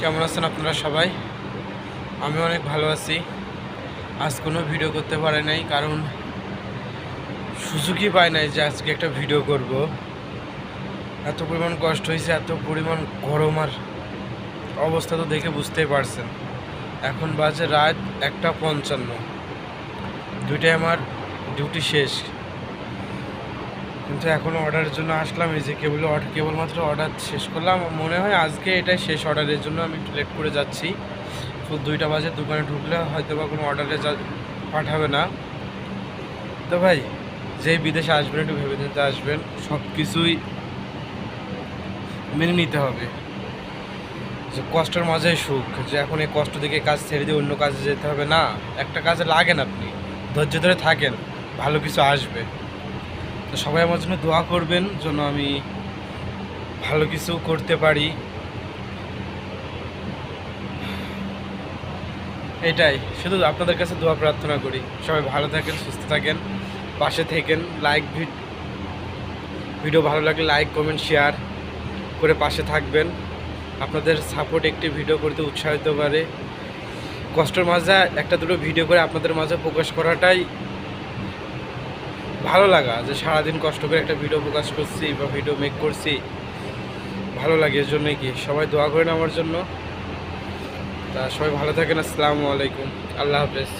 কেমন আছেন আপনারা সবাই? আমি অনেক ভালো আছি। আজ কোনো ভিডিও করতে পারি নাই, কারণ সুযোগই পাই নাই যে আজকে একটা ভিডিও করব। এত পরিমাণ কষ্ট হয়েছে, এত পরিমাণ গরম, আর অবস্থা তো দেখে বুঝতেই পারছেন। এখন বাজে রাত 1:55, দুইটায় আমার ডিউটি শেষ, কিন্তু এখনও অর্ডারের জন্য আসলাম। এই যে কেবলমাত্র অর্ডার শেষ করলাম। মনে হয় আজকে এটাই শেষ অর্ডারের জন্য আমি একটু লেট করে যাচ্ছি। তো 2টা বাজে দোকানে ঢুকলে হয়তো বা কোনো অর্ডারে পাঠাবে না। তো ভাই, যেই বিদেশে আসবেন একটু ভেবে চিন্তে আসবেন, সব কিছুই মেনে নিতে হবে। যে কষ্টের মাঝে সুখ, যে এখন এই কষ্ট থেকে কাজ ছেড়ে দিয়ে অন্য কাজে যেতে হবে না। একটা কাজে লাগেন, আপনি ধৈর্য ধরে থাকেন, ভালো কিছু আসবে। তো সবাই আমার জন্য দোয়া করবেন, যেন আমি ভালো কিছু করতে পারি। এটাই শুধু আপনাদের কাছে দোয়া প্রার্থনা করি। সবাই ভালো থাকেন, সুস্থ থাকেন, পাশে থাকেন। ভিডিও ভালো লাগলে লাইক, কমেন্ট, শেয়ার করে পাশে থাকবেন। আপনাদের সাপোর্ট একটি ভিডিও করতে উৎসাহিত করে। কষ্টের মাঝে একটা দুটো ভিডিও করে আপনাদের মাঝে প্রকাশ করাটাই ভালো লাগা, যে সারাদিন কষ্ট করে একটা ভিডিও প্রকাশ করছি বা ভিডিও মেক করছি, ভালো লাগে। এর জন্যই কি সবাই দোয়া করেন আমার জন্য। তা সবাই ভালো থাকেন। আসসালামু আলাইকুম, আল্লাহ হাফেজ।